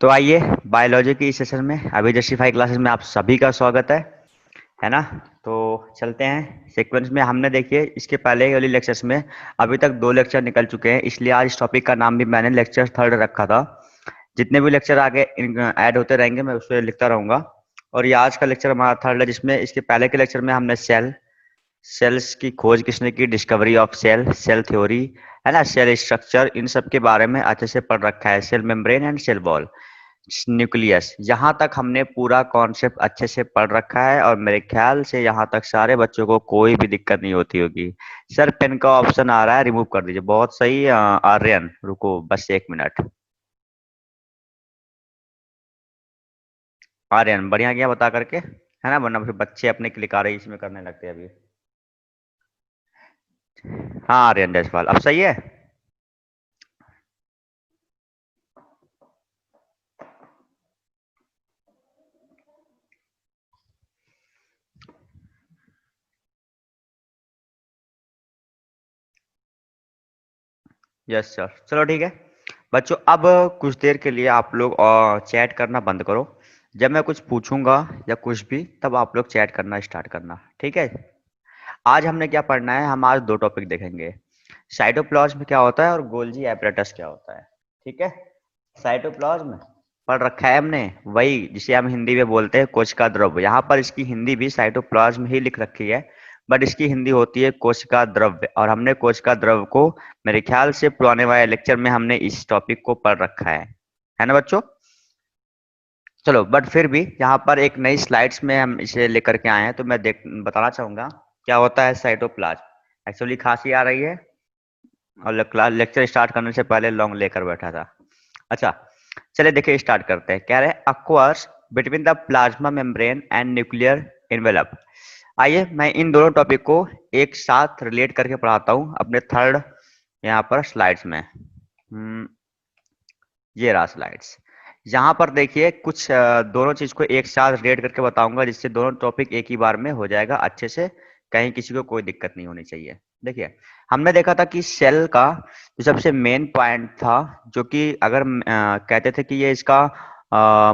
तो आइए बायोलॉजी की इस सेशन में अभी जस्टिफाई क्लासेस में आप सभी का स्वागत है ना। तो चलते हैं सीक्वेंस में। हमने देखिए इसके पहले वाली लेक्चर्स में अभी तक 2 लेक्चर निकल चुके हैं, इसलिए आज इस टॉपिक का नाम भी मैंने लेक्चर 3 रखा था। जितने भी लेक्चर आगे ऐड होते रहेंगे मैं उस पर लिखता रहूंगा। और ये आज का लेक्चर हमारा 3 है, जिसमें इसके पहले के लेक्चर में हमने सेल्स की खोज किसने की, डिस्कवरी ऑफ सेल थ्योरी, है ना, सेल स्ट्रक्चर, इन सब के बारे में अच्छे से पढ़ रखा है। Cell membrane and cell wall, nucleus, यहाँ तक हमने पूरा कॉन्सेप्ट अच्छे से पढ़ रखा है और मेरे ख्याल से यहाँ तक सारे बच्चों को कोई भी दिक्कत नहीं होती होगी। सर पेन का ऑप्शन आ रहा है, रिमूव कर दीजिए। बहुत सही आर्यन, रुको बस 1 मिनट। आर्यन बढ़िया गया बता करके, है ना, वरना फिर बच्चे अपने क्लिक आ रही इसमें करने लगते हैं अभी। हाँ आर्यन जायसवाल अब सही है। यस सर, चलो ठीक है बच्चों। अब कुछ देर के लिए आप लोग चैट करना बंद करो। जब मैं कुछ पूछूंगा या कुछ भी, तब आप लोग चैट करना स्टार्ट करना, ठीक है। आज हमने क्या पढ़ना है, हम आज 2 टॉपिक देखेंगे। साइटोप्लाज्म क्या होता है और गोल्जी एपरेटस क्या होता है, ठीक है। साइटोप्लाज्म पढ़ रखा है हमने, वही जिसे हम हिंदी में बोलते हैं कोशिका द्रव्य। यहाँ पर इसकी हिंदी भी साइटोप्लाज्म ही लिख रखी है, बट इसकी हिंदी होती है कोशिका द्रव्य। और हमने कोशिका द्रव्य को मेरे ख्याल से पुराने वाले लेक्चर में हमने इस टॉपिक को पढ़ रखा है ना बच्चों। चलो बट फिर भी यहाँ पर एक नई स्लाइड्स में हम इसे लेकर के आए हैं, तो मैं बताना चाहूंगा क्या होता है साइटोप्लाज्म। एक्चुअली खांसी आ रही है और लेक्चर स्टार्ट करने से पहले लॉन्ग लेकर बैठा था। अच्छा चलिए देखिए स्टार्ट करते हैं। कह रहे हैं occurs between the plasma membrane and nuclear envelope. आइए मैं इन दोनों टॉपिक को एक साथ रिलेट करके पढ़ाता हूँ अपने 3rd यहाँ पर स्लाइड्स में। ये रहा स्लाइड्स। यहाँ पर देखिए कुछ दोनों चीज को एक साथ रिलेट करके बताऊंगा, जिससे दोनों टॉपिक एक ही बार में हो जाएगा अच्छे से, कहीं किसी को कोई दिक्कत नहीं होनी चाहिए। देखिए हमने देखा था कि सेल का जो सबसे मेन पॉइंट था, जो कि अगर कहते थे कि ये इसका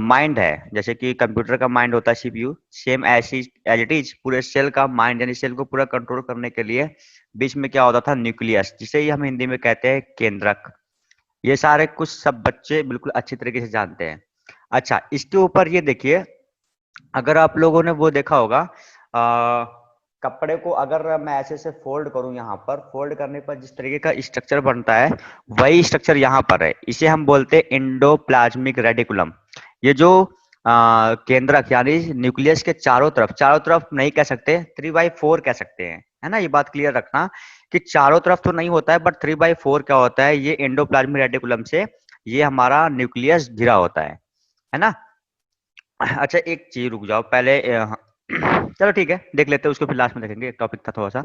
माइंड है, जैसे कि कंप्यूटर का माइंड होता है सीपीयू, सेम ऐसी एज इट इज पूरे सेल का माइंड, यानी सेल को पूरा कंट्रोल करने के लिए बीच में क्या होता था, न्यूक्लियस, जिसे ही हम हिंदी में कहते हैं केंद्रक। ये सारे कुछ सब बच्चे बिल्कुल अच्छी तरीके से जानते हैं। अच्छा इसके ऊपर ये देखिए, अगर आप लोगों ने वो देखा होगा कपड़े को अगर मैं ऐसे से फोल्ड करूं, यहाँ पर फोल्ड करने पर जिस तरीके का स्ट्रक्चर बनता है, वही स्ट्रक्चर यहाँ पर है। इसे हम बोलते हैं एंडोप्लाज्मिक रेटिकुलम। ये जो केंद्रक यानी न्यूक्लियस के चारों तरफ नहीं कह सकते, 3/4 कह सकते हैं, है ना। ये बात क्लियर रखना कि चारों तरफ तो नहीं होता है, बट 3/4 क्या होता है, ये एंडोप्लाज्मिक रेटिकुलम से ये हमारा न्यूक्लियस घिरा होता है ना। अच्छा एक चीज रुक जाओ पहले चलो ठीक है देख लेते हैं उसको, फिर लास्ट में देखेंगे, एक टॉपिक था थोड़ा सा।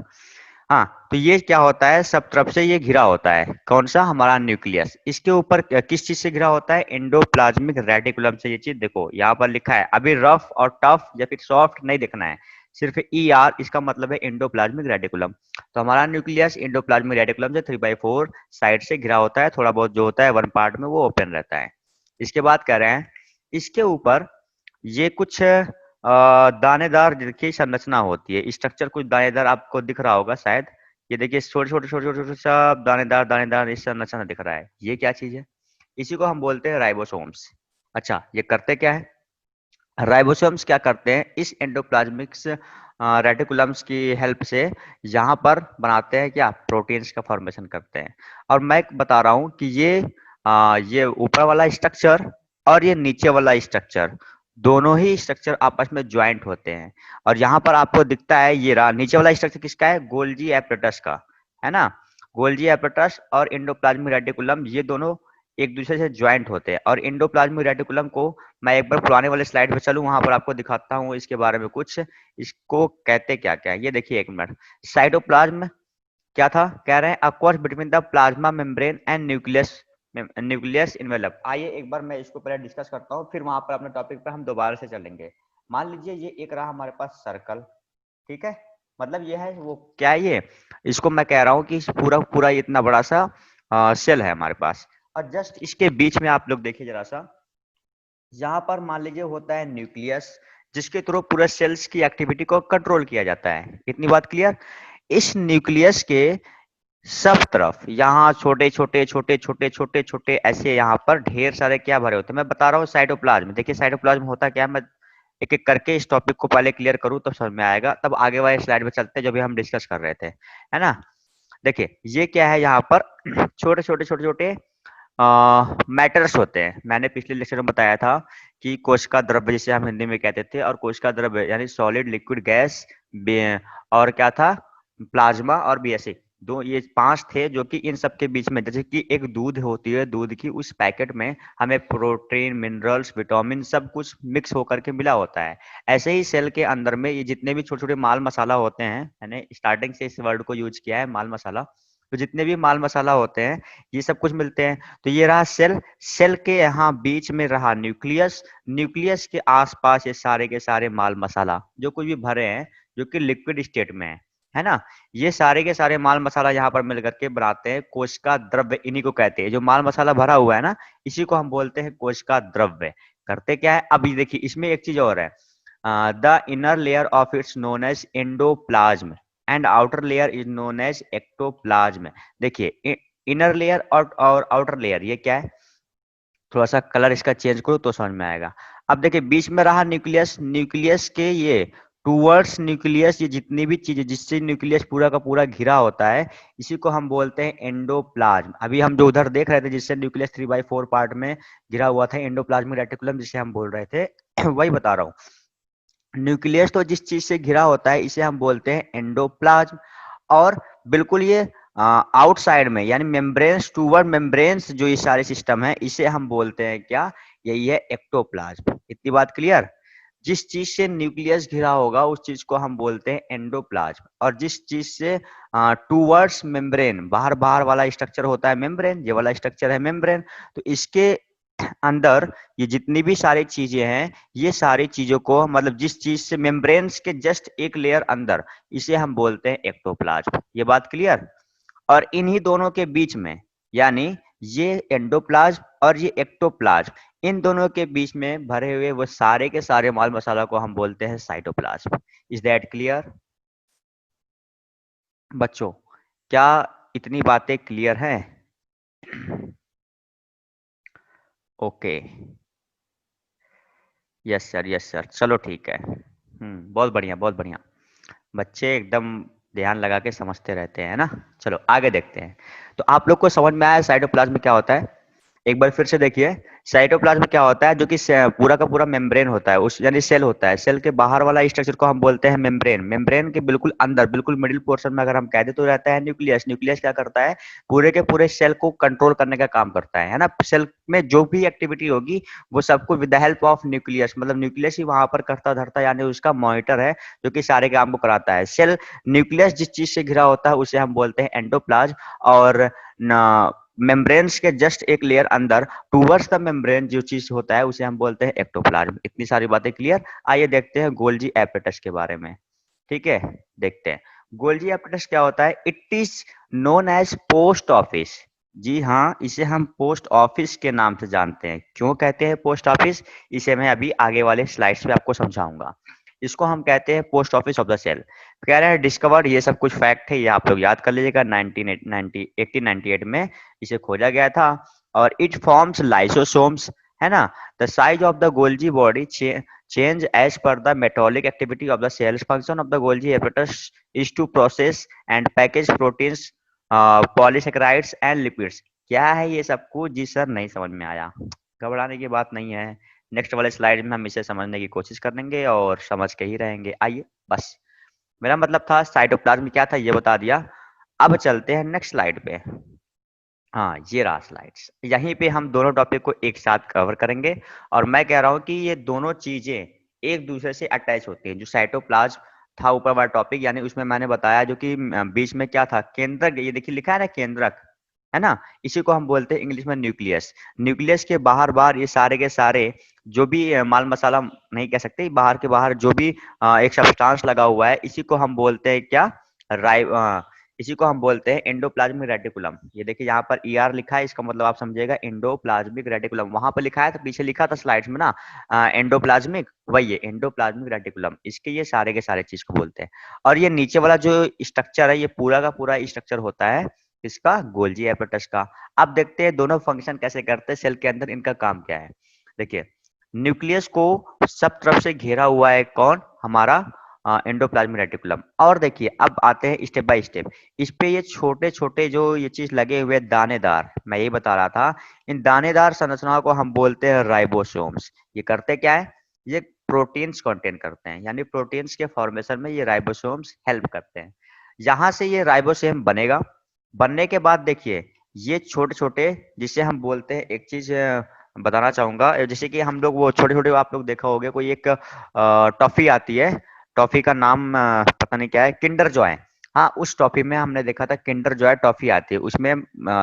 हाँ तो ये क्या होता है, सब तरफ से ये घिरा होता है, कौन सा, हमारा न्यूक्लियस। इसके ऊपर किस चीज से घिरा होता है, एंडोप्लाज्मिक रेटिकुलम से। ये चीज देखो यहाँ पर लिखा है, अभी रफ और टफ या फिर सॉफ्ट नहीं देखना है, सिर्फ ई आर, इसका मतलब है एंडोप्लाज्मिक रेटिकुलम। तो हमारा न्यूक्लियस एंडोप्लाज्मिक रेटिकुलम से 3/4 साइड से घिरा होता है, थोड़ा बहुत जो होता है 1 पार्ट में वो ओपन रहता है। इसके बाद कह रहे हैं इसके ऊपर ये कुछ दानेदार देखिए संरचना होती है, स्ट्रक्चर कुछ दानेदार आपको दिख रहा होगा शायद। ये देखिए छोटे छोटे छोटे छोटे छोटे सब दानेदार दानेदार इस संरचना दिख रहा है, ये क्या चीज है, इसी को हम बोलते हैं राइबोसोम्स। अच्छा ये करते क्या है, राइबोसोम्स क्या करते हैं, इस एंडोप्लाज्मिक्स रेटिकुलम्स की हेल्प से यहाँ पर बनाते हैं क्या, प्रोटीन्स का फॉर्मेशन करते हैं। और मैं बता रहा हूँ कि ये ऊपर वाला स्ट्रक्चर और ये नीचे वाला स्ट्रक्चर, दोनों ही स्ट्रक्चर आपस में ज्वाइंट होते हैं। और यहाँ पर आपको दिखता है ये रहा नीचे वाला स्ट्रक्चर किसका है, गोल्जी एपरेटस का, है ना। गोल्जी एपरेटस और एंडोप्लाज्मिक रेटिकुलम ये दोनों एक दूसरे से ज्वाइंट होते हैं। और एंडोप्लाज्मिक रेटिकुलम को मैं एक बार पुराने वाले स्लाइड पे चलूं, वहां पर आपको दिखाता हूँ इसके बारे में कुछ, इसको कहते क्या क्या है। ये देखिए 1 मिनट, साइटोप्लाज्म क्या था, कह रहे हैं occurs between the plasma membrane and nucleus envelope. आइए एक बार मैं इसको पहले डिस्कस करता हूँ, फिर वहां पर अपने टॉपिक पर हम दोबारा से चलेंगे। मान लीजिए ये एक रहा हमारे पास सर्कल, ठीक है, मतलब ये है वो क्या है, ये इसको मैं कह रहा हूँ कि पूरा पूरा इतना बड़ा सा सेल है हमारे पास। और जस्ट इसके बीच में आप लोग देखिए जरा सा, यहाँ पर मान लीजिए होता है न्यूक्लियस, जिसके थ्रू पूरे सेल्स की एक्टिविटी को कंट्रोल किया जाता है। इतनी बात क्लियर। इस न्यूक्लियस के सब तरफ यहाँ छोटे छोटे छोटे छोटे छोटे छोटे ऐसे यहाँ पर ढेर सारे क्या भरे होते हैं, मैं बता रहा हूँ साइटोप्लाज्म। देखिए साइटोप्लाज्म होता क्या है, मैं एक एक करके इस टॉपिक को पहले क्लियर करूँ तब समझ में आएगा, तब आगे वाले स्लाइड में चलते हैं जो भी हम डिस्कस कर रहे थे, है ना। देखिए ये क्या है, यहाँ पर छोटे छोटे छोटे छोटे मैटर्स होते हैं। मैंने पिछले लेक्चर में बताया था कि कोशिका द्रव्य जिसे हम हिंदी में कहते थे, और कोशिका द्रव्य यानी सॉलिड, लिक्विड, गैस, और क्या था, प्लाज्मा और बीएसए। दो ये 5 थे जो कि इन सब के बीच में, जैसे कि एक दूध होती है, दूध की उस पैकेट में हमें प्रोटीन, मिनरल्स, विटामिन सब कुछ मिक्स होकर के मिला होता है। ऐसे ही सेल के अंदर में ये जितने भी छोटे छोटे माल मसाला होते हैं, मैंने स्टार्टिंग से इस वर्ड को यूज किया है, माल मसाला। तो जितने भी माल मसाला होते हैं ये सब कुछ मिलते हैं। तो ये रहा सेल, सेल के यहाँ बीच में रहा न्यूक्लियस, न्यूक्लियस के आसपास ये सारे के सारे माल मसाला जो कुछ भी भरे हैं, जो कि लिक्विड स्टेट में है ना। ये सारे के सारे माल मसाला यहाँ पर मिल करके बनाते हैं कोशिका द्रव्य, इन्हीं को कहते हैं। जो माल मसाला भरा हुआ है ना, इसी को हम बोलते हैं कोशिका द्रव्य। करते क्या है, अब ये देखिए इसमें एक चीज और है, the inner layer of it's known as endoplasm and outer layer is known as ectoplasm. देखिए इनर लेयर और आउटर लेयर ये क्या है, थोड़ा सा कलर इसका चेंज करो तो समझ में आएगा। अब देखिए बीच में रहा न्यूक्लियस, न्यूक्लियस के ये टूवर्ड्स न्यूक्लियस, ये जितनी भी चीजें जिससे न्यूक्लियस पूरा का पूरा घिरा होता है, इसी को हम बोलते हैं एंडोप्लाज्म। अभी हम जो उधर देख रहे थे जिससे न्यूक्लियस 3/4 पार्ट में घिरा हुआ था, एंडोप्लाज्मिक रेटिकुलम जिसे हम बोल रहे थे वही बता रहा हूँ। न्यूक्लियस तो जिस चीज से घिरा होता है इसे हम बोलते हैं एंडोप्लाज्म। और बिल्कुल ये आउटसाइड में यानी मेम्ब्रेन्स टूवर्ड मेम्ब्रेन्स जो ये सारे सिस्टम है, इसे हम बोलते हैं क्या, यही है एक्टोप्लाज्म। इतनी बात क्लियर। जिस चीज से न्यूक्लियस घिरा होगा उस चीज को हम बोलते हैं एंडोप्लाज्म, और जिस चीज से टूवर्ड्स मेम्ब्रेन, बाहर बाहर वाला स्ट्रक्चर होता है मेम्ब्रेन, ये वाला स्ट्रक्चर है मेम्ब्रेन। तो इसके अंदर ये जितनी भी सारी चीजें हैं, ये सारी चीजों को मतलब जिस चीज से मेम्ब्रेन्स के जस्ट एक लेयर अंदर, इसे हम बोलते हैं एक्टोप्लाज्म। ये बात क्लियर। और इन्हीं दोनों के बीच में यानी ये एंडोप्लाज्म और ये एक्टोप्लाज्म, इन दोनों के बीच में भरे हुए वो सारे के सारे माल मसाला को हम बोलते हैं साइटोप्लाज्म। इज दैट क्लियर बच्चों? क्या इतनी बातें क्लियर हैं? Okay, yes sir, yes sir, चलो ठीक है। बहुत बढ़िया, बहुत बढ़िया। बच्चे एकदम ध्यान लगा के समझते रहते हैं ना। चलो आगे देखते हैं। तो आप लोग को समझ में आया साइटोप्लाज्म में क्या होता है? एक बार फिर से देखिए, साइटोप्लाज्म में क्या होता है, जो कि पूरा का पूरा मेम्ब्रेन होता है, उस यानी सेल होता है। सेल के बाहर वाला स्ट्रक्चर को हम बोलते हैं मेम्ब्रेन। मेम्ब्रेन के बिल्कुल अंदर, बिल्कुल मिडिल पोर्शन में अगर हम कह दे तो रहता है न्यूक्लियस। न्यूक्लियस क्या करता है, पूरे के पूरे सेल को कंट्रोल करने का काम करता है ना। सेल में जो भी एक्टिविटी होगी वो सबको with the help of nucleus, मतलब न्यूक्लियस ही वहां पर करता धरता, यानी उसका मॉनिटर है जो कि सारे काम को कराता है। सेल न्यूक्लियस जिस चीज से घिरा होता है उसे हम बोलते हैं एंडोप्लाज्म, और मेम्ब्रेन्स के जस्ट एक लेयर अंदर टूवर्ड्स द मेम्ब्रेन जो चीज होता है उसे हम बोलते हैं एक्टोप्लाज्म। इतनी सारी बातें क्लियर। आइए देखते हैं गोल्जी एपेटस के बारे में। ठीक है, देखते हैं गोल्जी एपेटस क्या होता है। It is known as post office. जी हाँ, इसे हम पोस्ट ऑफिस के नाम से जानते हैं। क्यों कहते हैं पोस्ट ऑफिस, इसे मैं अभी आगे वाले स्लाइड्स पे आपको समझाऊंगा। इसको हम कहते हैं post office of the cell. कह रहे हैं डिस्कवर्ड, ये सब कुछ फैक्ट है, ये आप लोग याद कर लीजिएगा। 1898 में इसे खोजा गया था। और इट फॉर्म्स लाइसोसोम्स, है ना। The size of the Golgi body change as per the metabolic activity of the cells. Function of the Golgi apparatus is to process and package proteins, polysaccharides and lipids. क्या है ये सब कुछ? जी sir नहीं समझ में आया, घबराने की बात नहीं है। नेक्स्ट वाले स्लाइड में हम इसे समझने की कोशिश करेंगे और समझ के ही रहेंगे। आइए, बस मेरा मतलब था साइटोप्लाज्म क्या था ये बता दिया। अब चलते हैं नेक्स्ट स्लाइड पे। हाँ, ये रहा स्लाइड्स। यहीं पे हम दोनों टॉपिक को एक साथ कवर करेंगे, और मैं कह रहा हूँ कि ये दोनों चीजें एक दूसरे से अटैच होती हैं। जो साइटोप्लाज्म था ऊपर वाला टॉपिक, यानी उसमें मैंने बताया जो कि बीच में क्या था, केंद्रक, ये देखिए लिखा है ना केंद्रक, है ना। इसी को हम बोलते हैं इंग्लिश में न्यूक्लियस। न्यूक्लियस के बाहर बाहर ये सारे के सारे जो भी माल मसाला नहीं कह सकते, बाहर के बाहर जो भी एक सब्सटेंस लगा हुआ है, इसी को हम बोलते हैं क्या, राइ इसी को हम बोलते हैं एंडोप्लाज्मिक रेटिकुलम। ये देखिए यहाँ पर ER लिखा है, इसका मतलब आप समझिएगा एंडोप्लाज्मिक रेटिकुलम। वहां पर लिखा है तो पीछे लिखा था स्लाइड्स में ना एंडोप्लाज्मिक, वही है एंडोप्लाज्मिक रेटिकुलम। इसके ये सारे के सारे चीज को बोलते हैं। और ये नीचे वाला जो स्ट्रक्चर है, ये पूरा का पूरा स्ट्रक्चर होता है इसका गोल्जी एपेटस का। अब देखते हैं दोनों फंक्शन कैसे करते हैं सेल के अंदर, इनका काम क्या है। देखिए न्यूक्लियस को सब तरफ से घेरा हुआ है कौन, हमारा एंडोप्लाज्मिक रेटिकुलम। और देखिए अब आते हैं स्टेप बाय स्टेप। इस पे ये छोटे छोटे जो ये चीज लगे हुए दानेदार, मैं यही बता रहा था, इन दानेदार संरचनाओं को हम बोलते हैं राइबोसोम्स। ये करते क्या है, ये प्रोटीन्स कंटेन करते हैं, यानी प्रोटीन्स के फॉर्मेशन में ये राइबोसोम्स हेल्प करते हैं। यहाँ से ये राइबोसोम बनेगा, बनने के बाद देखिए ये छोटे छोटे, जिसे हम बोलते हैं, एक चीज बताना चाहूंगा, जैसे कि हम लोग वो छोटे छोटे, आप लोग देखा होगा कोई एक टॉफी आती है, टॉफी का नाम पता नहीं क्या है, किंडर जॉय। हाँ, उस टॉफी में हमने देखा था किंडर जॉय टॉफी आती है, उसमें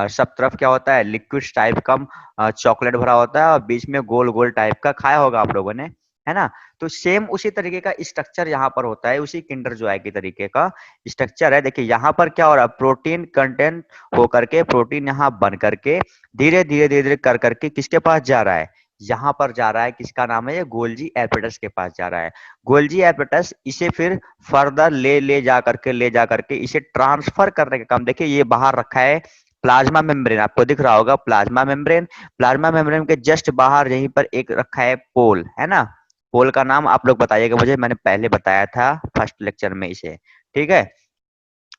सब तरफ क्या होता है, लिक्विड टाइप का चॉकलेट भरा होता है और बीच में गोल गोल टाइप का, खाया होगा आप लोगों ने, है ना। तो सेम उसी तरीके का स्ट्रक्चर यहाँ पर होता है, उसी किंडर जॉय के तरीके का स्ट्रक्चर है। देखिए यहाँ पर क्या हो रहा है, प्रोटीन कंटेंट होकर के, प्रोटीन यहाँ बन करके धीरे धीरे धीरे धीरे कर करके किसके पास जा रहा है, यहाँ पर जा रहा है, किसका नाम है, ये गोल्जी एपेटस के पास जा रहा है। गोल्जी एपेटस इसे फिर फर्दर ले जा करके इसे ट्रांसफर करने का काम, देखिए ये बाहर रखा है प्लाज्मा मेम्ब्रेन, आपको दिख रहा होगा प्लाज्मा मेम्ब्रेन। प्लाज्मा मेम्ब्रेन के जस्ट बाहर यहीं पर एक रखा है पोल, है ना। पोल का नाम आप लोग बताइएगा मुझे, मैंने पहले बताया था फर्स्ट लेक्चर में इसे, ठीक है।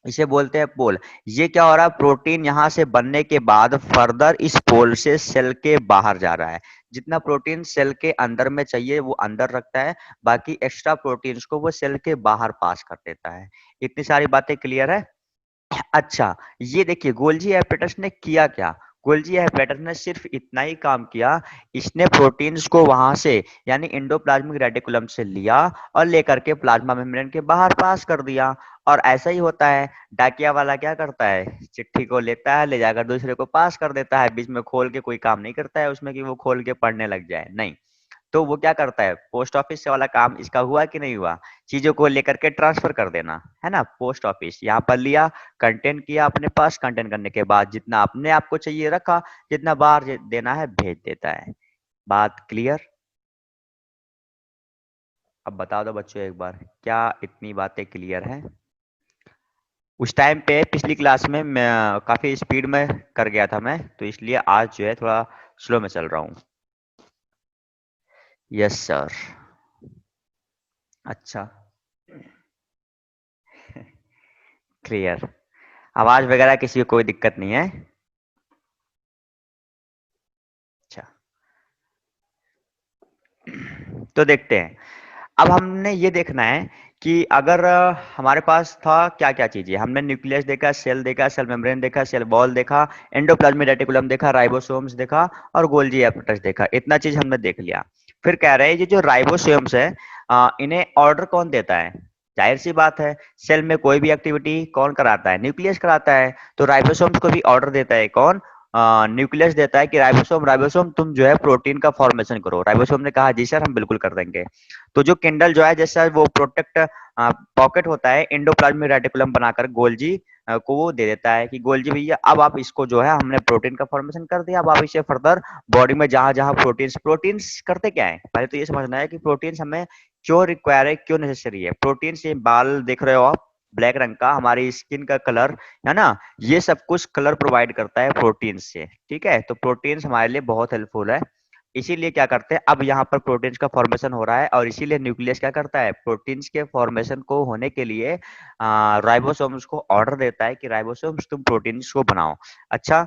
इसे बोलते हैं पोल। ये क्या हो रहा है, प्रोटीन यहाँ से बनने के बाद फर्दर इस पोल से सेल के बाहर जा रहा है। जितना प्रोटीन सेल के अंदर में चाहिए वो अंदर रखता है, बाकी एक्स्ट्रा प्रोटीन्स को वो सेल के बाहर पास कर देता है। इतनी सारी बातें क्लियर है। अच्छा, ये देखिए गोल्जी एपेटस ने किया क्या, गोल्जी एपेटस ने सिर्फ इतना ही काम किया, इसने प्रोटीन्स को वहां से यानी एंडोप्लाज्मिक रेटिकुलम से लिया और लेकर के प्लाज्मा मेम्ब्रेन के बाहर पास कर दिया। और ऐसा ही होता है, डाकिया वाला क्या करता है, चिट्ठी को लेता है, ले जाकर दूसरे को पास कर देता है, बीच में खोल के कोई काम नहीं करता है उसमें कि वो खोल के पढ़ने लग जाए, नहीं। तो वो क्या करता है, पोस्ट ऑफिस से वाला काम इसका हुआ कि नहीं हुआ, चीजों को लेकर के ट्रांसफर कर देना, है ना। पोस्ट ऑफिस यहाँ पर लिया, कंटेंट किया अपने पास, कंटेंट करने के बाद जितना अपने आप को चाहिए रखा, जितना बाहर देना है भेज देता है। बात क्लियर। अब बता दो बच्चों एक बार, क्या इतनी बातें क्लियर हैं। उस टाइम पे पिछली क्लास में मैं काफी स्पीड में कर गया था मैं, तो इसलिए आज जो है थोड़ा स्लो में चल रहा हूँ। Yes sir. अच्छा। क्लियर। आवाज वगैरह किसी को कोई दिक्कत नहीं है। अच्छा, तो देखते हैं। अब हमने ये देखना है कि अगर हमारे पास था क्या क्या चीजें, हमने न्यूक्लियस देखा, सेल देखा, सेल मेम्ब्रेन देखा, सेल वॉल देखा, एंडोप्लाज्मिक रेटिकुलम देखा, राइबोसोम्स देखा और गोल्जी एपेटस देखा, इतना चीज हमने देख लिया। फिर कह रहे हैं ये जो राइबोसोम्स है, इन्हें ऑर्डर कौन देता है, जाहिर सी बात है, सेल में कोई भी एक्टिविटी कौन कराता है, न्यूक्लियस कराता है। तो राइबोसोम्स को भी ऑर्डर देता है कौन, न्यूक्लियस देता है कि राइबोसोम राइबोसोम तुम जो है प्रोटीन का फॉर्मेशन करो। राइबोसोम ने कहा जी सर हम बिल्कुल कर देंगे। तो जो किंडल जो है, जैसा वो प्रोटेक्ट पॉकेट होता है, एंडोप्लाज्मिक रेटिकुलम बनाकर गोल्जी को वो दे देता है कि गोल्जी भैया अब आप इसको जो है, हमने प्रोटीन का फॉर्मेशन कर दिया, अब आप इसे फर्दर बॉडी में जहां जहां प्रोटीन्स प्रोटीन्स करते क्या है, पहले तो ये समझना है कि प्रोटीन्स हमें क्यों रिक्वायर है, क्यों नेसेसरी है। प्रोटीन्स, ये बाल देख रहे हो आप ब्लैक रंग का, हमारी स्किन का कलर, है ना, ये सब कुछ कलर प्रोवाइड करता है प्रोटीन्स से, ठीक है। तो प्रोटीन्स हमारे लिए बहुत हेल्पफुल है। इसीलिए क्या करते हैं, अब यहाँ पर प्रोटीन्स का फॉर्मेशन हो रहा है और इसीलिए न्यूक्लियस क्या करता है, प्रोटीन्स के फॉर्मेशन को होने के लिए राइबोसोम्स को ऑर्डर देता है कि राइबोसोम्स तुम प्रोटीन्स को बनाओ। अच्छा,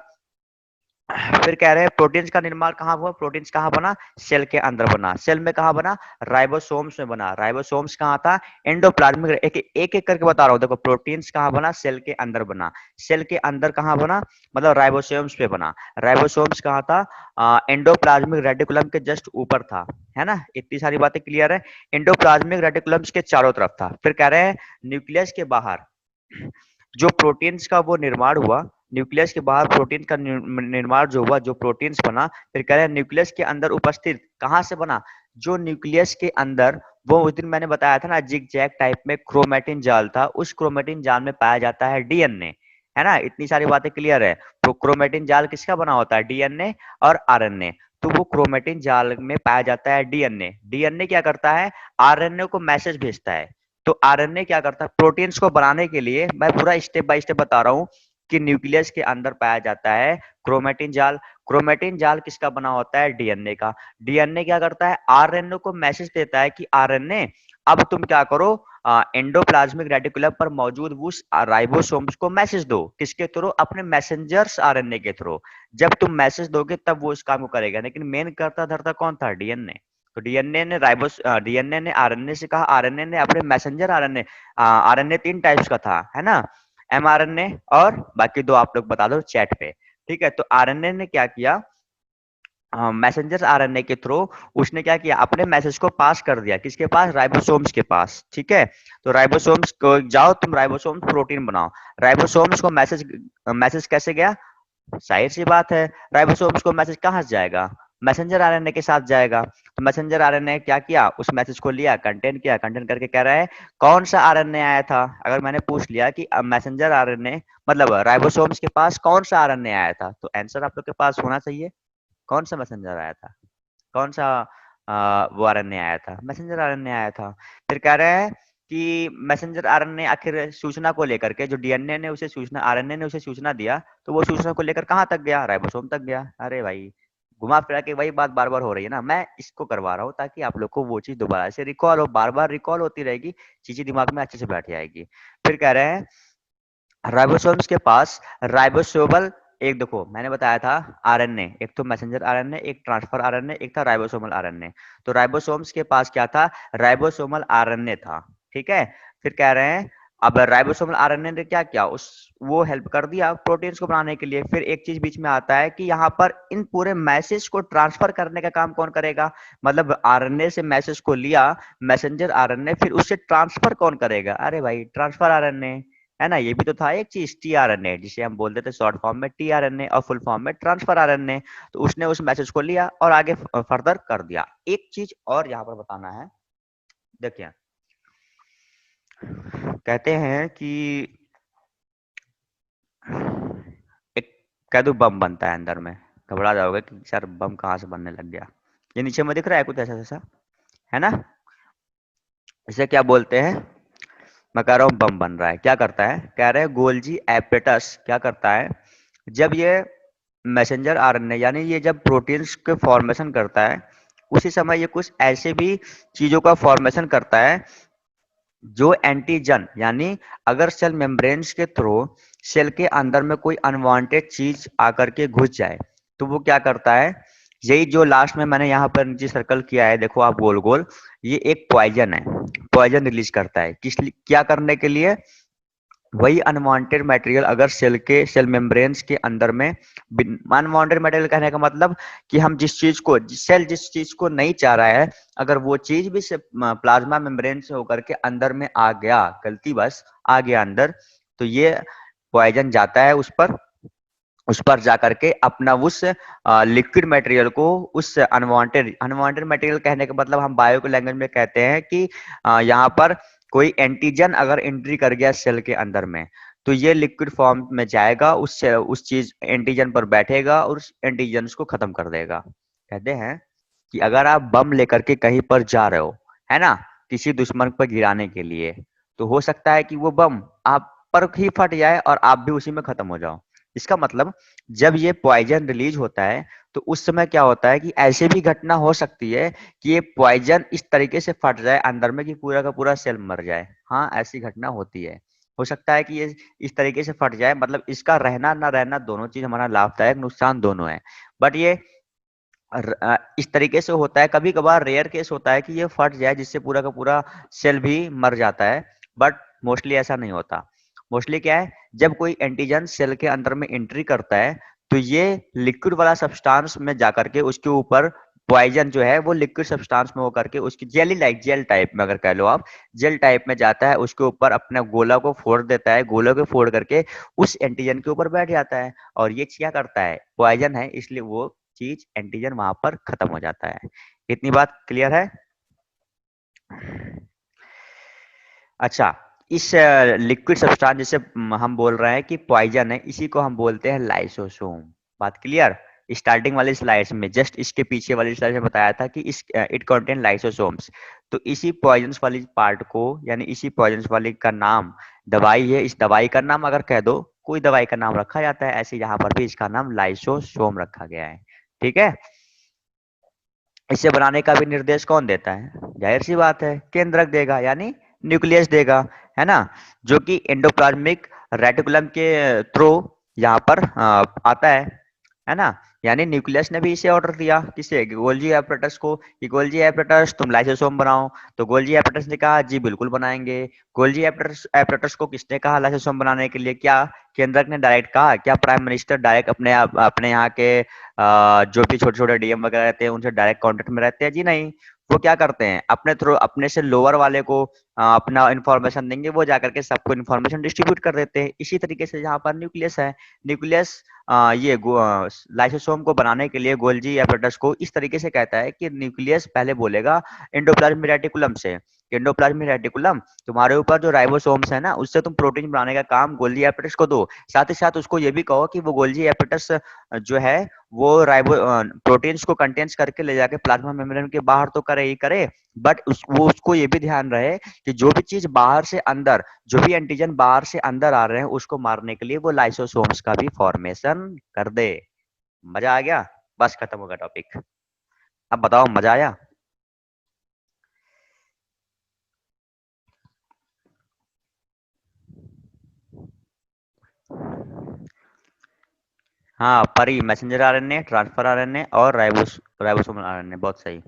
फिर कह रहे हैं प्रोटीन्स का निर्माण कहाँ हुआ, प्रोटीन्स कहाँ बना, सेल के अंदर बना। सेल में कहाँ बना, राइबोसोम्स में बना। राइबोसोम्स कहाँ था, एंडोप्लाज्मिक, एक एक करके बता रहा हूँ। देखो प्रोटीन्स कहाँ बना, सेल के अंदर बना। सेल के अंदर कहाँ बना, मतलब राइबोसोम्स पे बना। राइबोसोम्स कहाँ था, एंडोप्लाज्मिक रेटिकुलम के जस्ट ऊपर था, है ना। इतनी सारी बातें क्लियर है। एंडोप्लाज्मिक रेटिकुलम्स के चारों तरफ था। फिर कह रहे हैं न्यूक्लियस के बाहर जो प्रोटीन्स का वो निर्माण हुआ, न्यूक्लियस के बाहर प्रोटीन का निर्माण जो हुआ, जो प्रोटीन्स बना, फिर कह रहे हैं न्यूक्लियस के अंदर उपस्थित कहाँ से बना, जो न्यूक्लियस के अंदर वो उस दिन मैंने बताया था ना, जिग जैग टाइप में क्रोमेटिन जाल था, उस क्रोमेटिन जाल में पाया जाता है डीएनए, है ना? इतनी सारी बातें क्लियर है। तो क्रोमेटिन जाल किसका बना होता है? डीएनए और आरएनए। तो वो क्रोमेटिन जाल में पाया जाता है डीएनए। डीएनए क्या करता है? आरएनए को मैसेज भेजता है। तो आरएनए क्या करता है? प्रोटीन्स को बनाने के लिए, मैं पूरा स्टेप बाय स्टेप बता रहा हूँ, कि न्यूक्लियस के अंदर पाया जाता है क्रोमेटिन जाल। क्रोमेटिन जाल किसका बना होता है? डीएनए का। डीएनए क्या करता है? आरएनए को मैसेज देता है कि आरएनए अब तुम क्या करो, एंडोप्लाज्मिक रेटिकुलम पर मौजूद उस राइबोसोम्स को मैसेज दो। किसके थ्रू? अपने मैसेंजर्स आरएनए के थ्रू। जब तुम मैसेज दोगे तब वो इस काम को करेगा, लेकिन मेन करता धरता कौन था? डीएनए। तो डीएनए ने आरएनए से कहा, आरएनए ने अपने मैसेंजर आरएनए, आरएनए 3 टाइप्स का था, है ना? एमआरएनए और बाकी 2 आप लोग बता दो चैट पे। ठीक है? तो आरएनए ने क्या किया, मैसेंजर आरएनए के थ्रू उसने क्या किया, अपने मैसेज को पास कर दिया किसके पास? राइबोसोम्स के पास। ठीक है? तो राइबोसोम्स को जाओ तुम राइबोसोम्स प्रोटीन बनाओ। राइबोसोम्स को मैसेज मैसेज कैसे गया? जाहिर सी बात है, राइबोसोम्स को मैसेज कहाँ से जाएगा? मैसेंजर आरएनए के साथ जाएगा। तो मैसेंजर आरएनए क्या किया, उस मैसेज को लिया, कंटेन किया, कंटेन करके कह रहा है कौन सा आरएनए आया था। अगर मैंने पूछ लिया कि मैसेंजर आरएनए मतलब राइबोसोम्स के पास कौन सा आरएनए आया था, तो आंसर आप लोग के पास होना चाहिए। कौन सा मैसेंजर आया था? कौन सा वो आरएनए आया था? मैसेंजर आरएनए आया था। फिर कह रहे हैं कि मैसेंजर आरएनए आखिर सूचना को लेकर के, जो डीएनए ने उसे सूचना, आरएनए ने उसे सूचना दिया, तो वो सूचना को लेकर कहाँ तक गया? राइबोसोम तक गया। अरे भाई, घुमा फिरा के वही बात बार बार हो रही है ना। मैं इसको करवा रहा हूँ ताकि आप लोग को वो चीज दोबारा से रिकॉल हो, बार बार रिकॉल होती रहेगी, चीजें दिमाग में अच्छे से बैठ जाएगी। फिर कह रहे हैं राइबोसोम्स के पास राइबोसोमल, एक देखो मैंने बताया था आरएनए, एक तो मैसेंजर आरएनए, एक ट्रांसफर आरएनए, एक था राइबोसोमल आरएनए। तो राइबोसोम्स के पास क्या था? राइबोसोमल आरएनए था। ठीक है? फिर कह रहे हैं अब राइबोसोमल आरएनए ने क्या किया, उस वो हेल्प कर दिया प्रोटीन्स को बनाने के लिए। फिर एक चीज बीच में आता है कि यहाँ पर इन पूरे मैसेज को ट्रांसफर करने का काम कौन करेगा? मतलब आरएनए से मैसेज को लिया मैसेंजर आरएनए, फिर उससे ट्रांसफर कौन करेगा? अरे भाई, ट्रांसफर आरएनए, है ना? ये भी तो था एक चीज, टीआरएनए, जिसे हम बोलते थे शॉर्ट फॉर्म में टीआरएनए और फुल फॉर्म में ट्रांसफर आरएनए। तो उसने उस मैसेज को लिया और आगे फर्दर कर दिया। एक चीज और यहाँ पर बताना है, देखिए कहते हैं कि एक कह दो बम बनता है अंदर में, घबरा जाओगे कि सर बम कहाँ से बनने लग गया। ये नीचे में दिख रहा है कुछ ऐसा जैसा, है ना? इसे क्या बोलते हैं? मैं कह रहा हूँ बम बन रहा है। क्या करता है? कह रहे हैं गोल्जी एपेटस क्या करता है, जब ये मैसेंजर आरएनए यानी ये जब प्रोटीन्स के फॉर्मेशन करता है, उसी समय ये कुछ ऐसे भी चीजों का फॉर्मेशन करता है जो एंटीजन, यानी अगर सेल मेम्ब्रेन्स के थ्रू सेल के अंदर में कोई अनवांटेड चीज आकर के घुस जाए, तो वो क्या करता है, यही जो लास्ट में मैंने यहाँ पर नीचे सर्कल किया है, देखो आप गोल गोल, ये एक पॉइजन है। पॉइजन रिलीज करता है क्या करने के लिए? वही अनवांटेड मटेरियल अगर सेल मेम्ब्रेन्स के अंदर में, अनवांटेड मटेरियल कहने का मतलब कि हम सेल जिस चीज को नहीं चाह रहा है, अगर वो चीज भी से प्लाज्मा मेम्ब्रेन से होकर के अंदर में आ गया, गलती बस आ गया अंदर, तो ये पॉइजन जाता है उस पर जा करके अपना उस लिक्विड मटेरियल को, उस अनवांटेड अनवांटेड मटेरियल कहने का मतलब हम बायो के लैंग्वेज में कहते हैं कि यहाँ पर कोई एंटीजन अगर एंट्री कर गया सेल के अंदर में, तो ये लिक्विड फॉर्म में जाएगा, उस चीज एंटीजन पर बैठेगा और उस एंटीजन को खत्म कर देगा। कहते हैं कि अगर आप बम लेकर के कहीं पर जा रहे हो, है ना, किसी दुश्मन पर गिराने के लिए, तो हो सकता है कि वो बम आप पर ही फट जाए और आप भी उसी में खत्म हो जाओ। इसका मतलब जब ये पॉइजन रिलीज होता है, तो उस समय क्या होता है कि ऐसे भी घटना हो सकती है कि ये पॉइजन इस तरीके से फट जाए अंदर में कि पूरा का पूरा सेल मर जाए। हाँ, ऐसी घटना होती है। हो सकता है कि ये इस तरीके से फट जाए, मतलब इसका रहना ना रहना दोनों चीज हमारा लाभदायक नुकसान दोनों है। बट ये इस तरीके से होता है, कभी कभार रेयर केस होता है कि ये फट जाए जिससे पूरा का पूरा सेल भी मर जाता है, बट मोस्टली ऐसा नहीं होता। मोस्टली क्या है, जब कोई एंटीजन सेल के अंदर में एंट्री करता है, तो ये लिक्विड वाला सब्सटेंस में जाकर के उसके ऊपर पॉइजन जो है वो लिक्विड सब्सटेंस में होकर के उसकी जेली लाइक, जेल टाइप में अगर कह लो आप, जेल टाइप में जाता है, उसके ऊपर अपने गोला को फोड़ देता है, गोला को फोड़ करके उस एंटीजन के ऊपर बैठ जाता है। और ये क्या करता है, पॉइजन है इसलिए वो चीज एंटीजन वहां पर खत्म हो जाता है। इतनी बात क्लियर है? अच्छा, इस लिक्विड सब्सटेंस जिसे हम बोल रहे हैं कि पॉइजन है, इसी को हम बोलते हैं लाइसोसोम। बात क्लियर? स्टार्टिंग वाली स्लाइड्स में, जस्ट इसके पीछे वाली स्लाइड में बताया था कि इट कंटेन लाइसोसोम्स। तो इसी पॉइजन्स वाली पार्ट को, यानी इसी पॉइजन्स वाली का नाम दवाई है, इस दवाई का नाम अगर कह दो, कोई दवाई का नाम रखा जाता है, ऐसे यहाँ पर भी इसका नाम लाइसोसोम रखा गया है। ठीक है? इसे बनाने का भी निर्देश कौन देता है? जाहिर सी बात है, केंद्रक देगा, यानी न्यूक्लियस देगा, है ना? जो कि एंडोप्लाज्मिक रेटिकुलम के थ्रू यहाँ पर आता है ना? यानी न्यूक्लियस ने भी इसे ऑर्डर दिया, किसे? गोल्जी एपरेटस को, कि गोल्जी एपरेटस तुम लाइसोसोम बनाओ। तो गोल्जी एपरेटस ने कहा जी बिल्कुल बनाएंगे। गोल्जी एपरेटस एपरेटस को किसने कहा लाइसोसोम बनाने के लिए? क्या केंद्रक ने डायरेक्ट कहा? क्या प्राइम मिनिस्टर डायरेक्ट अपने यहाँ के जो भी छोटे-छोटे डीएम वगैरह रहते हैं, उनसे डायरेक्ट कॉन्टैक्ट में रहते हैं? जी नहीं। वो क्या करते हैं? अपने थ्रू, अपने से लोअर वाले को अपना इन्फॉर्मेशन देंगे, वो जाकर के सबको इन्फॉर्मेशन डिस्ट्रीब्यूट कर देते हैं। इसी तरीके से यहाँ पर न्यूक्लियस है। न्यूक्लियस लाइसोसोम को बनाने के लिए गोल्जी एपरेटस को इस तरीके से कहता है कि न्यूक्लियस पहले बोलेगा एंडोप्लाज्मिक रेटिकुलम से, एंडोप्लाज्मिक रेटिकुलम, तुम्हारे ऊपर जो राइबोसोम्स है ना, उससे तुम प्रोटीन बनाने का काम गोल्जी एपरेटस को दो। साथ ही साथ उसको ये भी कहो कि वो गोल्जी एपरेटस जो है वो प्रोटीन्स को कंटेन्स करके ले जाके प्लाज्मा मेम्ब्रेन के बाहर तो करे ही करे, बट वो उसको ये भी ध्यान रहे कि जो भी चीज बाहर से अंदर, जो भी एंटीजन बाहर से अंदर आ रहे हैं, उसको मारने के लिए वो लाइसोसोम्स का भी फॉर्मेशन कर दे। मजा आ गया? बस खत्म होगा टॉपिक। अब बताओ, मजा आया? हाँ, परी मैसेंजर आरएनए, ट्रांसफर आरएनए और राइबोसोमल आरएनए, बहुत सही।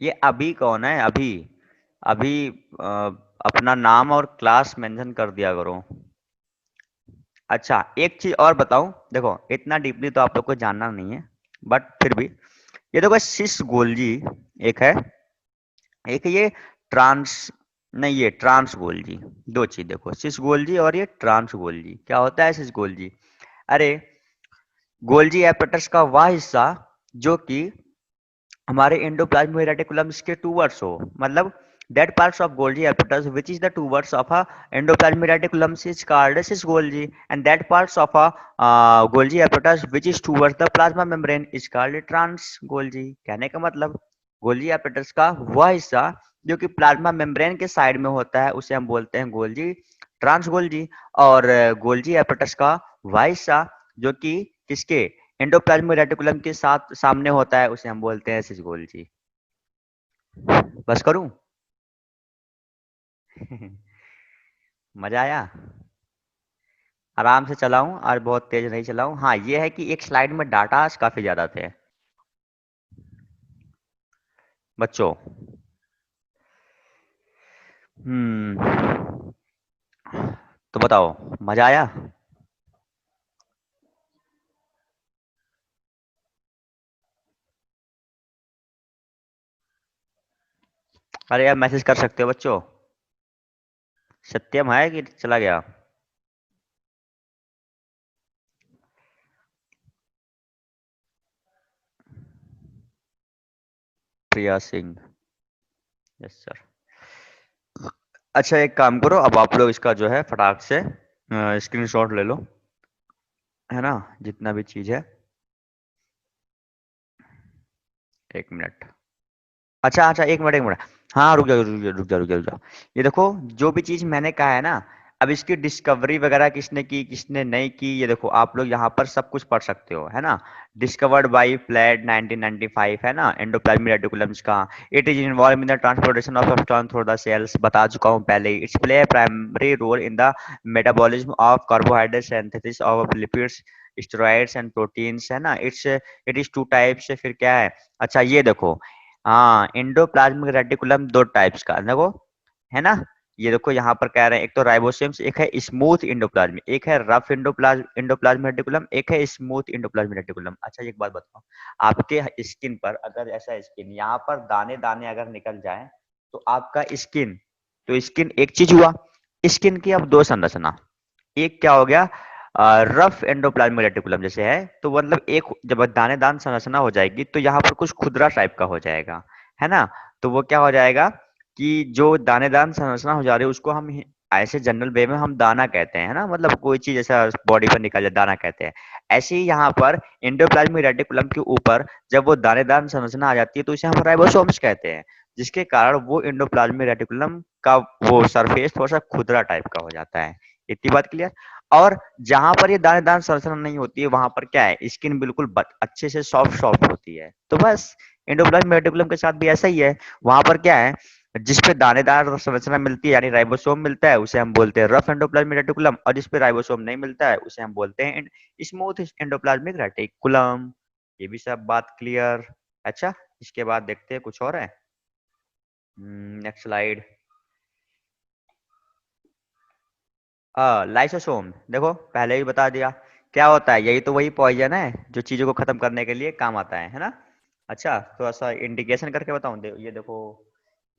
ये अभी कौन है? अभी अभी अ, अपना नाम और क्लास मेंशन कर दिया करो। अच्छा, एक चीज और बताऊं, देखो इतना डीपली तो आप लोग को जानना नहीं है, बट फिर भी ये देखो, सिस गोल्जी एक है, एक ये ट्रांस, नहीं ये ट्रांस गोल्जी। दो चीज देखो, सिस गोल्जी और ये ट्रांस गोल्जी। क्या होता है सिस गोल्जी? अरे, गोल्जी एपेटस का वह हिस्सा जो कि हमारे एंडोप्लाज्मिक रेटिकुलम्स के टूवर्ड्स हो, मतलब that parts of Golgi apparatus which is the towards of a endoplasmic reticulum is called as Golgi, and that parts of a Golgi apparatus which is towards the plasma membrane is called trans Golgi। कहने का मतलब, Golgi apparatus का वह हिस्सा जो कि plasma membrane के side में होता है, उसे हम बोलते हैं गोल्जी, ट्रांस गोल्जी। और गोल्जी apparatus का वह हिस्सा जो कि किसके, एंडोप्लाज्मिक रेटिकुलम के साथ सामने होता है, उसे हम बोलते हैं सिस गोल्जी। बस करूं? मजा आया? आराम से चलाऊं, और बहुत तेज नहीं चलाऊं। हाँ, ये है कि एक स्लाइड में डाटा काफी ज्यादा थे बच्चों। हम्म, तो बताओ, मजा आया? अरे यार, मैसेज कर सकते हो बच्चों। सत्यम है कि चला गया? प्रिया सिंह, यस सर। अच्छा, एक काम करो, अब आप लोग इसका जो है फटाक से स्क्रीनशॉट ले लो, है ना? जितना भी चीज है। एक मिनट। अच्छा अच्छा, एक मिनट एक मिनट। हाँ, रुक जाओ रुक जाओ रुक जाओ रुक जाओ रुक जाओ। ये देखो, जो भी चीज मैंने कहा है ना, अब इसकी डिस्कवरी वगैरह किसने की, किसने नहीं की, ये देखो आप लोग यहाँ पर सब कुछ पढ़ सकते हो, है ना? डिस्कवर्ड बाय फ्लैट 1995, है ना? एंडोप्लाज्मिक रेटिकुलम्स का। It is involve in the transportation of substance through the cells, बता चुका हूँ पहले ही। It's play primary role in the metabolism of carbohydrate, synthesis of lipids, steroids and proteins, है ना? It is two types. फिर क्या है? अच्छा, ये देखो, हाँ, एंडोप्लाज्मिक रेटिकुलम दो टाइप्स का देखो, है ना? ये देखो यहाँ पर कह रहे हैं, एक तो राइबोसोम्स, एक है स्मूथ एंडोप्लाज्मिक, एक है रफ एंडोप्लाज्मिक रेटिकुलम, एक है स्मूथ एंडोप्लाज्मिक रेटिकुलम। अच्छा, एक बात बताओ, आपके स्किन पर अगर ऐसा स्किन यहाँ पर दाने दाने अगर निकल जाए, तो आपका स्किन, तो स्किन एक चीज हुआ। स्किन की अब दो संरचना, एक क्या हो गया, रफ एंडोप्लाज्मिक रेटिकुलम जैसे है, तो मतलब एक जब दानेदार संरचना हो जाएगी तो यहाँ पर कुछ खुदरा टाइप का हो जाएगा, है ना? तो वो क्या हो जाएगा कि जो दानेदार संरचना हो जा रही है उसको हम ऐसे जनरल वे में हम दाना कहते हैं, है ना? मतलब कोई चीज ऐसा बॉडी पर निकल जाए दाना कहते हैं। ऐसे ही यहाँ पर एंडोप्लाज्मिक रेटिकुलम के ऊपर जब वो दानेदार संरचना आ जाती है तो इसे हम राइबोसोम्स कहते हैं, जिसके कारण वो एंडोप्लाज्मिक रेटिकुलम का वो सरफेस थोड़ा सा खुदरा टाइप का हो जाता है। इतनी बात क्लियर? और जहां पर ये दानेदार संरचना नहीं होती है वहां पर क्या है, स्किन बिल्कुल अच्छे से सॉफ्ट सॉफ्ट होती है। तो बस एंडोप्लाज्मिक रेटिकुलम के साथ भी ऐसा ही है। वहां पर क्या है, जिसपे दानेदार संरचना मिलती है यानी राइबोसोम मिलता है उसे हम बोलते हैं रफ एंडोप्लाज्मिक रेटिकुलम, और जिसपे राइबोसोम नहीं मिलता है उसे हम बोलते हैं स्मूथ एंडोप्लाज्मिक रेटिकुलम। ये भी सब बात क्लियर? अच्छा, इसके बाद देखते हैं कुछ और है। Next slide. लाइसोसोम देखो पहले ही बता दिया क्या होता है, यही तो वही पॉइजन है जो चीजों को खत्म करने के लिए काम आता है ना? अच्छा, थोड़ा सा इंडिकेशन करके बताऊं, ये देखो,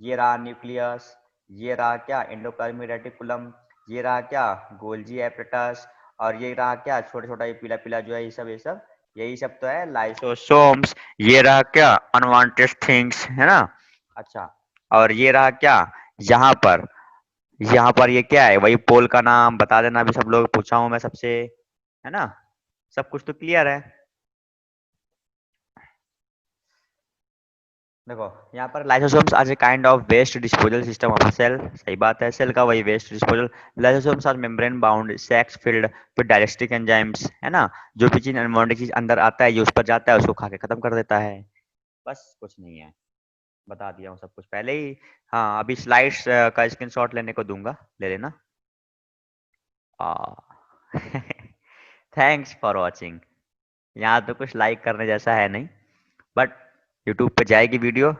ये रहा न्यूक्लियस, ये रहा क्या एंडोप्लाज्मिक रेटिकुलम, ये रहा क्या गोल्जी एपरेटस, और ये रहा क्या छोटा छोटा ये पीला पीला जो है, ये सब यही सब तो है लाइसोसोम्स। ये रहा क्या अनवांटेड थिंग्स, है ना? अच्छा, और ये रहा क्या यहाँ पर, यहाँ पर ये क्या है, वही पोल का नाम बता देना, अभी सब लोग पूछा हूं मैं सबसे, है ना? सब कुछ तो क्लियर है। देखो यहाँ पर lysosomes are a kind of waste disposal system of cell, सही बात है, सेल का वही waste disposal. Lysosomes are membrane bound sacs filled with digestive enzymes, है ना? जो भी चीज अनवांटेड चीज अंदर आता है, ये उस पर जाता है, उसको खा के खत्म कर देता है। बस कुछ नहीं है, बता दिया हूँ सब कुछ पहले ही। हाँ, अभी स्लाइड्स का स्क्रीनशॉट लेने को दूंगा, ले लेना। Thanks for watching. यहाँ तो कुछ लाइक करने जैसा है नहीं, बट यूट्यूब पे जाएगी वीडियो।